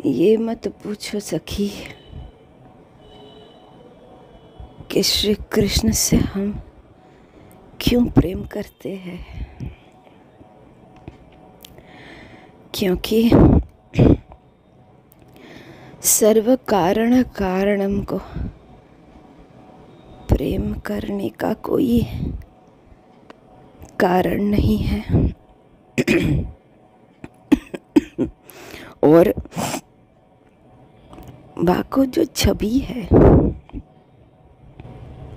ये मत पूछो सखी कि श्री कृष्ण से हम क्यों प्रेम करते हैं, क्योंकि सर्व कारण कारणम को प्रेम करने का कोई कारण नहीं है। और वाको जो छवि है,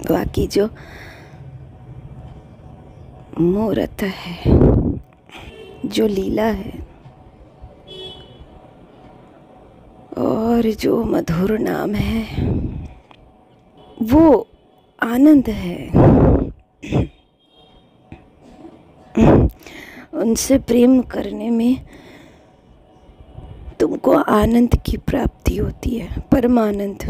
वाकी जो मूर्त है, जो लीला है और जो मधुर नाम है, वो आनंद है। उनसे प्रेम करने में तुमको आनंद की प्राप्ति होती है, परमानंद।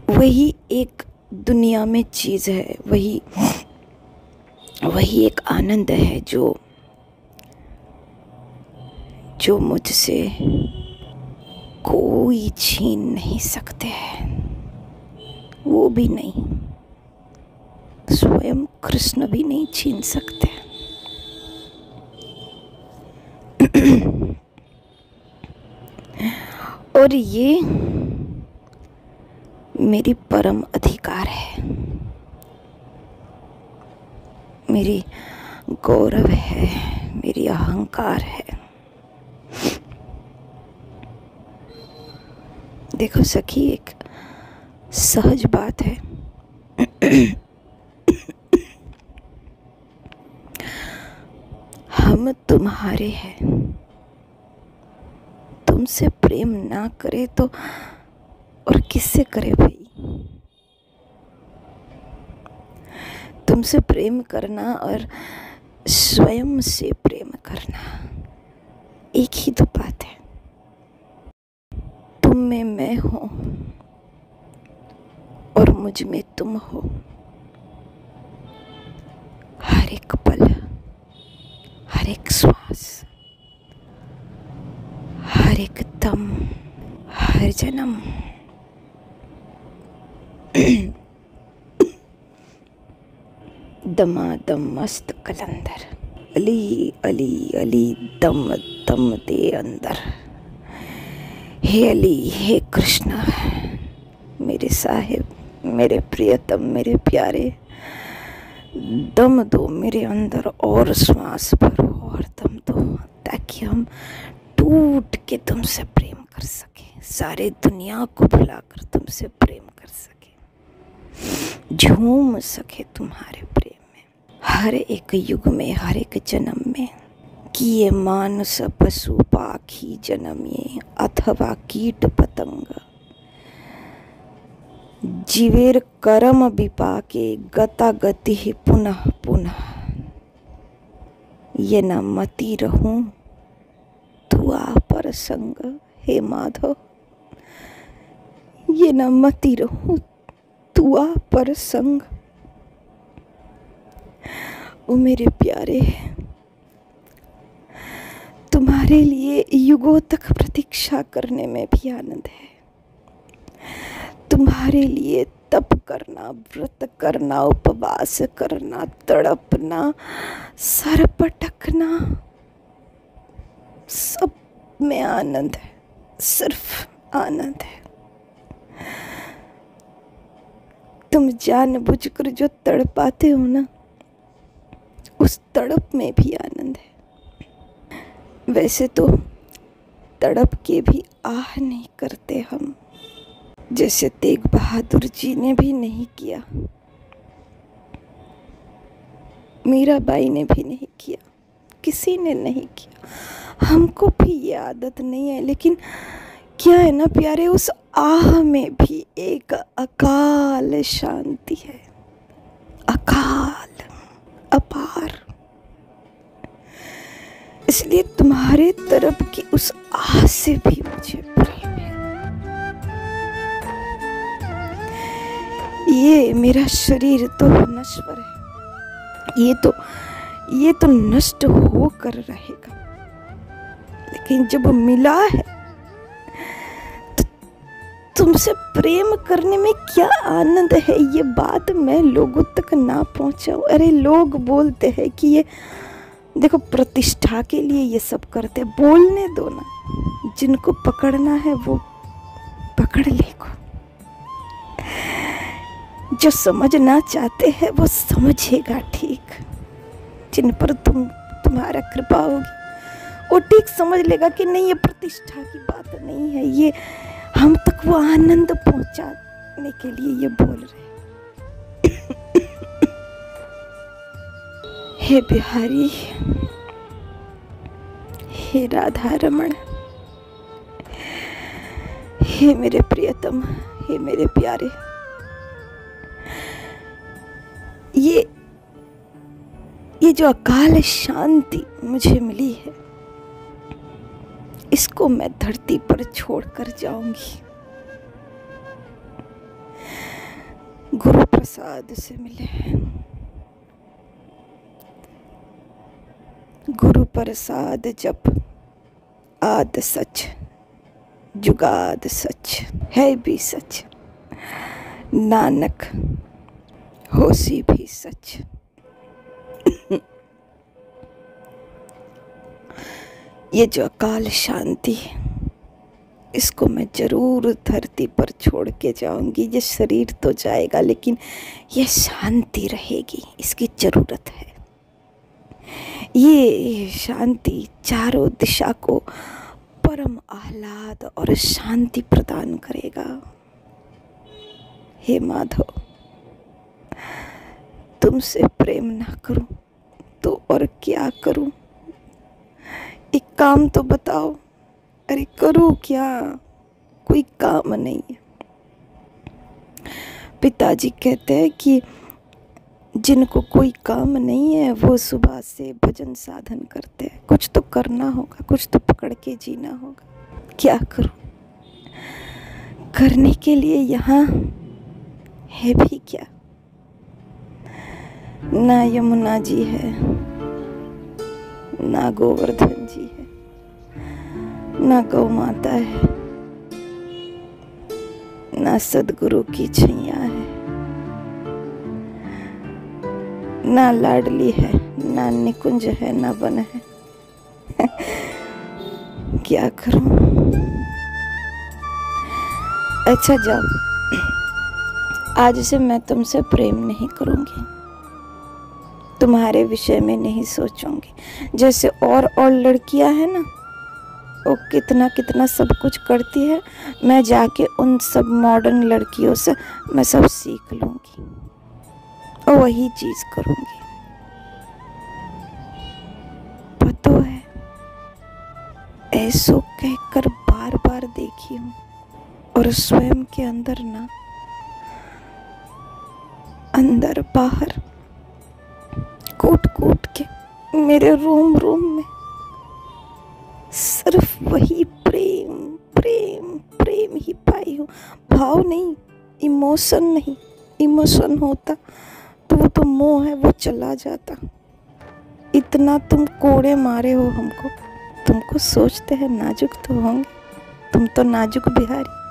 वही एक दुनिया में चीज है, वही एक आनंद है जो मुझसे कोई छीन नहीं सकते हैं, वो भी नहीं, स्वयं कृष्ण भी नहीं छीन सकते। और ये मेरी परम अधिकार है, मेरी गौरव है, मेरी अहंकार है। देखो सखी, एक सहज बात है। हम तुम्हारे हैं, तुमसे प्रेम ना करे तो और किससे करे भाई? तुमसे प्रेम करना और स्वयं से प्रेम करना एक ही तो बात है। तुम में मैं हूं और मुझ में तुम हो। हर एक पल, हर एक श्वास, हर एक दम, हर जन्म दमादम मस्त कलंदर, अली अली अली दम दम दे अंदर। हे अली, हे कृष्ण, मेरे साहिब, मेरे प्रियतम, मेरे प्यारे, दम दो मेरे अंदर और श्वास भरो और दम दो, ताकि हम टूट के तुमसे प्रेम कर सके, सारे दुनिया को भुलाकर तुमसे प्रेम कर सके, झूम सके तुम्हारे प्रेम में, हर एक युग में, हर एक जन्म में। किए मानस पशु पाखी जन्मिए अथवा कीट पतंग, जीवेर कर्म विपाके गता गति पुनः पुनः। ये न मति रहूं तुआ पर संग, हे माधव, ये न मति रहूं तुआ पर संग। ओ मेरे प्यारे, तुम्हारे लिए युगों तक प्रतीक्षा करने में भी आनंद है। तुम्हारे लिए तप करना, व्रत करना, उपवास करना, तड़पना, सर पटकना, सब में आनंद है, सिर्फ आनंद है। तुम जानबूझकर जो तड़पाते हो ना, उस तड़प में भी आनंद है। वैसे तो तड़प के भी आह नहीं करते हम, जैसे तेग बहादुर जी ने भी नहीं किया, मीराबाई ने भी नहीं किया, किसी ने नहीं किया। हमको भी ये आदत नहीं है, लेकिन क्या है ना प्यारे, उस आह में भी एक अकाल शांति है, अकाल, अपार। इसलिए तुम्हारे तरफ की उस आह से भी मुझे प्रेम है। ये मेरा शरीर तो नश्वर है, ये तो नष्ट होकर रहेगा, लेकिन जब मिला है तो तुमसे प्रेम करने में क्या आनंद है, ये बात मैं लोगों तक ना पहुंचाऊं। अरे लोग बोलते हैं कि ये देखो प्रतिष्ठा के लिए ये सब करते, बोलने दो ना, जिनको पकड़ना है वो पकड़ लेगो, जो समझना चाहते हैं वो समझेगा ठीक, जिन पर तुम्हारा कृपा होगी वो ठीक समझ लेगा कि नहीं ये प्रतिष्ठा की बात नहीं है, ये हम तक वो आनंद पहुंचाने के लिए ये बोल रहे हैं। हे बिहारी, हे राधा रमण, हे मेरे प्रियतम, हे मेरे प्यारे, ये जो अकाल शांति मुझे मिली है, इसको मैं धरती पर छोड़कर जाऊंगी। गुरु प्रसाद से मिले, गुरु प्रसाद जप आद सच, जुगाद सच, है भी सच, नानक होसी भी सच। ये जो अकाल शांति, इसको मैं जरूर धरती पर छोड़ के जाऊंगी। ये शरीर तो जाएगा लेकिन ये शांति रहेगी, इसकी जरूरत है। ये शांति चारों दिशा को परम आह्लाद और शांति प्रदान करेगा। हे माधव, तुमसे प्रेम ना करूं तो और क्या करूं? एक काम तो बताओ। अरे करूं क्या? कोई काम नहीं है। पिताजी कहते हैं कि जिनको कोई काम नहीं है वो सुबह से भजन साधन करते हैं। कुछ तो करना होगा, कुछ तो पकड़ के जीना होगा। क्या करूं? करने के लिए यहाँ है भी क्या? ना यमुना जी है, ना गोवर्धन जी है, ना गौ माता है, ना सदगुरु की छैया है, ना लाडली है, ना निकुंज है, ना वन है। क्या करूं? अच्छा जाओ, आज से मैं तुमसे प्रेम नहीं करूंगी, तुम्हारे विषय में नहीं सोचूंगी। जैसे और लड़कियां हैं ना, वो कितना कितना सब कुछ करती है, मैं जाके उन सब मॉडर्न लड़कियों से मैं सब सीख लूंगी और वही चीज करूंगी। पता है, ऐसो कहकर बार बार देखी हूं और स्वयं के अंदर ना, अंदर बाहर कूट कूट के मेरे रोम रोम में सिर्फ वही प्रेम प्रेम प्रेम ही पाई हूँ। भाव नहीं, इमोशन नहीं। इमोशन होता तो वो तो मोह है, वो चला जाता। इतना तुम कोड़े मारे हो हमको, तुमको सोचते हैं नाजुक तो होंगे, तुम तो नाजुक बिहारी।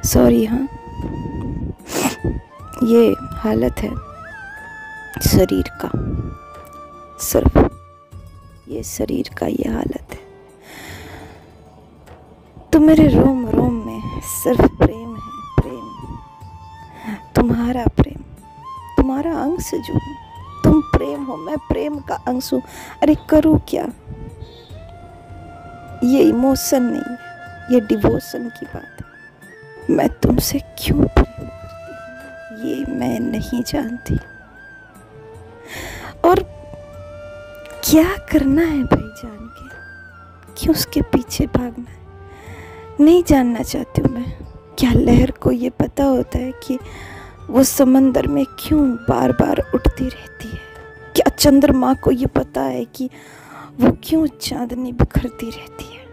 सॉरी। हाँ, ये हालत है शरीर का, सिर्फ ये शरीर का ये हालत है। तो मेरे रोम रोम में सिर्फ प्रेम है, प्रेम, तुम्हारा प्रेम, तुम्हारा अंश जो हूँ। तुम प्रेम हो, मैं प्रेम का अंश हूँ। अरे करूँ क्या? ये इमोशन नहीं है, ये डिवोशन की बात है। मैं तुमसे क्यों प्रेम करती हूँ ये मैं नहीं जानती। और क्या करना है भाई जान के? क्यों उसके पीछे भागना है? नहीं जानना चाहती हूँ मैं। क्या लहर को ये पता होता है कि वो समंदर में क्यों बार बार उठती रहती है? क्या चंद्रमा को ये पता है कि वो क्यों चांदनी बिखरती रहती है?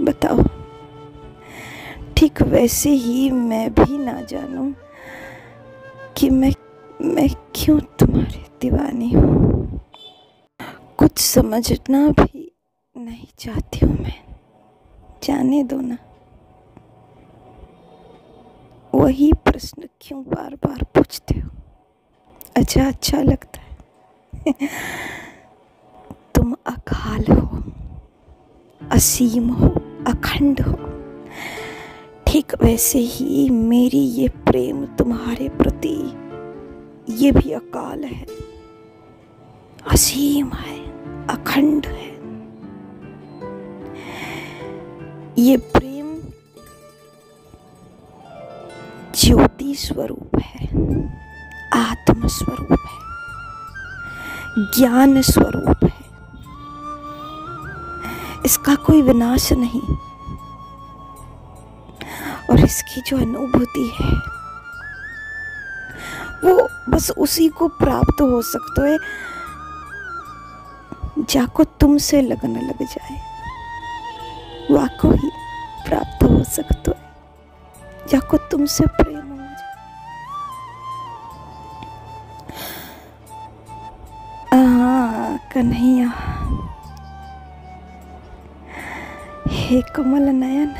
बताओ, ठीक वैसे ही मैं भी ना जानूं कि मैं क्यों तुम्हारी दीवानी हूँ। कुछ समझना भी नहीं चाहती हूँ मैं, जाने दो ना। वही प्रश्न क्यों बार बार पूछते हो? अच्छा लगता है। तुम अकाल हो, असीम हो, अखंड हो। ठीक वैसे ही मेरी ये प्रेम तुम्हारे प्रति, ये भी अकाल है, असीम है, अखंड है। ये प्रेम ज्योति स्वरूप है, आत्म स्वरूप है, ज्ञान स्वरूप है। इसका कोई विनाश नहीं, और इसकी जो अनुभूति है वो बस उसी को प्राप्त हो सकता है जाको तुमसे लगन लग जाए। वाको ही प्राप्त हो सकता है जाको तुमसे प्रेम हो जाए। कन्हैया, हे कमल नयन,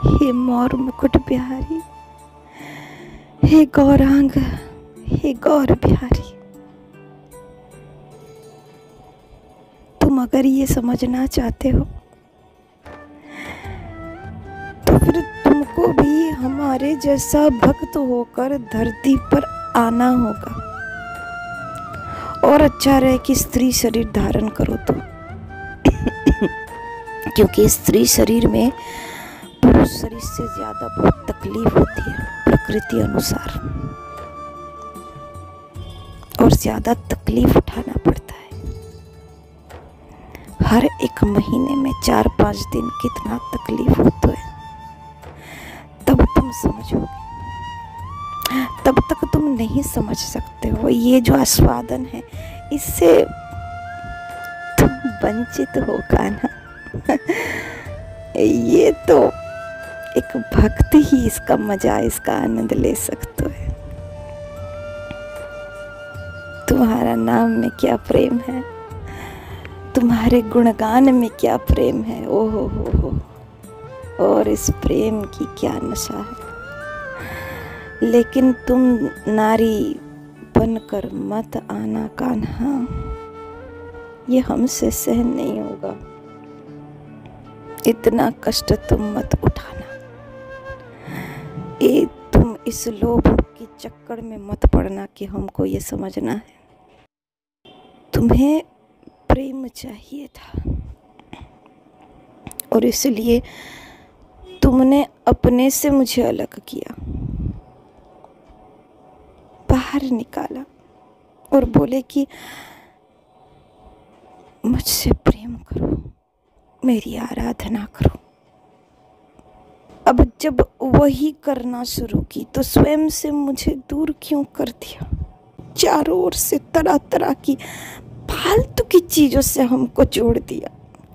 हे मोर मुकुट बिहारी, हे गौरांग, हे गौर बिहारी। तुम अगर ये समझना चाहते हो तो फिर तुमको भी हमारे जैसा भक्त होकर धरती पर आना होगा। और अच्छा रहे कि स्त्री शरीर धारण करो तो, क्योंकि स्त्री शरीर में पुरुष शरीर से ज्यादा बहुत तकलीफ होती है प्रकृति अनुसार, और ज्यादा तकलीफ उठाना पड़ता है। हर एक महीने में 4-5 दिन कितना तकलीफ होता है, तब तुम समझोगे। तब तक तुम नहीं समझ सकते हो। ये जो आस्वादन है, इससे तुम वंचित होगा ना। ये तो एक भक्त ही इसका मजा, इसका आनंद ले सकते है। तुम्हारा नाम में क्या प्रेम है, तुम्हारे गुणगान में क्या प्रेम है, ओहो हो। और इस प्रेम की क्या नशा है। लेकिन तुम नारी बनकर मत आना कान्हा, ये हमसे सहन नहीं होगा। इतना कष्ट तुम मत उठाना। ये तुम इस लोभ के चक्कर में मत पड़ना कि हमको ये समझना है। तुम्हें प्रेम चाहिए था और इसलिए तुमने अपने से मुझे अलग किया, बाहर निकाला और बोले कि मुझसे प्रेम करो, मेरी आराधना करो। अब जब वही करना शुरू की तो स्वयं से मुझे दूर क्यों कर दिया? चारों ओर से तरह तरह की फालतू की चीजों से हमको जोड़ दिया।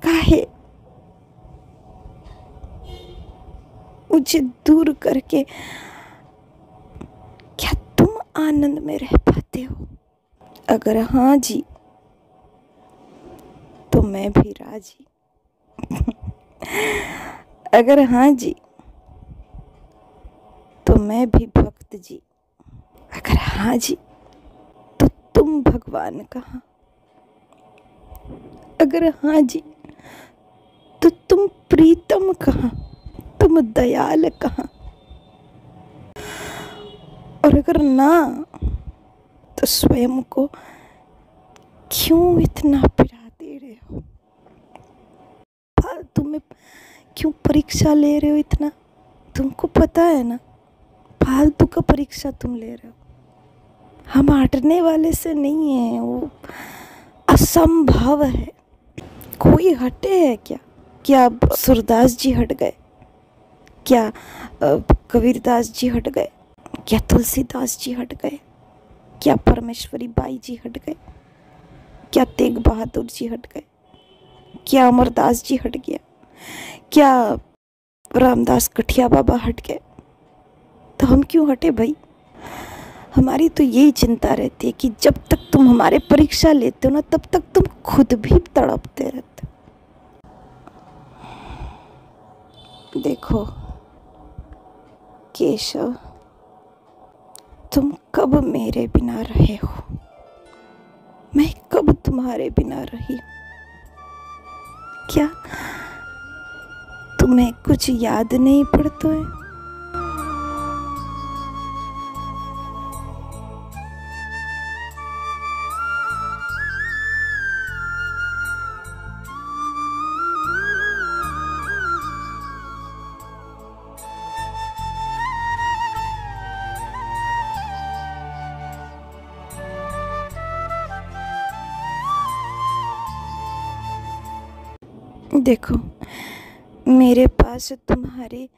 काहे? मुझे दूर करके क्या तुम आनंद में रह पाते हो? अगर हाँ जी तो मैं भी राजी। अगर हाँ जी तो मैं भी भक्त जी। अगर हाँ जी तो तुम भगवान कहाँ? अगर हाँ जी तो तुम प्रीतम कहाँ, तुम दयाल कहाँ? और अगर ना तो स्वयं को क्यों इतना पिरा दे रहे हो? फालतू में क्यों परीक्षा ले रहे हो इतना? तुमको पता है ना, फालतू का परीक्षा तुम ले रहे हो। हम हटने वाले से नहीं है, वो असंभव है। कोई हटे है क्या? क्या सूरदास जी हट गए? क्या कबीरदास जी हट गए? क्या तुलसीदास जी हट गए? क्या परमेश्वरी बाई जी हट गए? क्या तेग बहादुर जी हट गए? क्या अमरदास जी हट गया? क्या रामदास कठिया बाबा हट गए तो हम क्यों हटे भाई? हमारी तो यही चिंता रहती है कि जब तक तुम हमारे परीक्षा लेते हो ना, तब तक तुम खुद भी तड़पते रहते हो। देखो केशव, तुम कब मेरे बिना रहे हो, मैं कब तुम्हारे बिना रही? क्या तुम्हें कुछ याद नहीं पड़ता है? देखो, मेरे पास तुम्हारी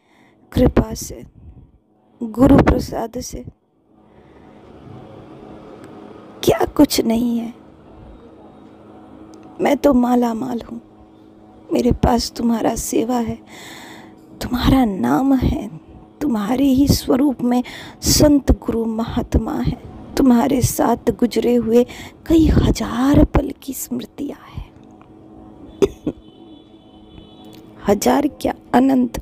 कृपा से, गुरु प्रसाद से क्या कुछ नहीं है। मैं तो माला माल हूँ। मेरे पास तुम्हारा सेवा है, तुम्हारा नाम है, तुम्हारे ही स्वरूप में संत गुरु महात्मा है, तुम्हारे साथ गुजरे हुए कई हजार पल की स्मृतियाँ हैं। हजार क्या, अनंत।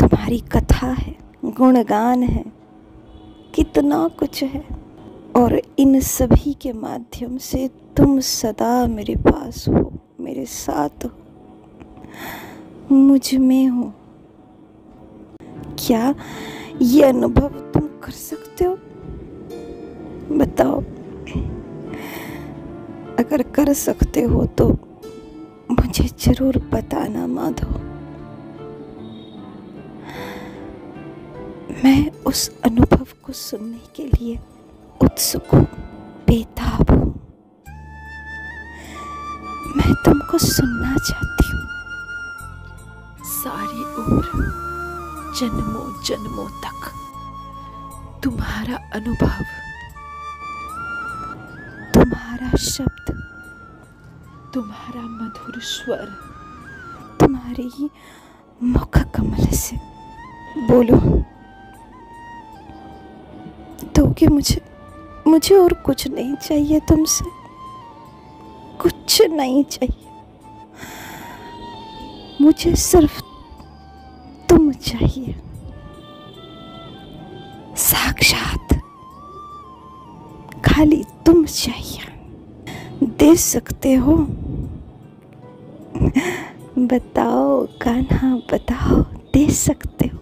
तुम्हारी कथा है, गुणगान है, कितना कुछ है। और इन सभी के माध्यम से तुम सदा मेरे पास हो, मेरे साथ हो, मुझ में हो। क्या ये अनुभव तुम कर सकते हो? बताओ। अगर कर सकते हो तो मुझे जरूर बताना माधव। मैं उस अनुभव को सुनने के लिए उत्सुक हूँ, बेताब हूँ। मैं तुमको सुनना चाहती हूँ। सारी उम्र, जन्मों जन्मों तक तुम्हारा अनुभव, तुम्हारा शब्द, तुम्हारा मधुर स्वर, तुम्हारे ही मुख कमल से। बोलो, दोगे मुझे? मुझे और कुछ नहीं चाहिए तुमसे, कुछ नहीं चाहिए। मुझे सिर्फ तुम चाहिए, साक्षात खाली तुम चाहिए। दे सकते हो? बताओ कान्हा, बताओ, दे सकते हो?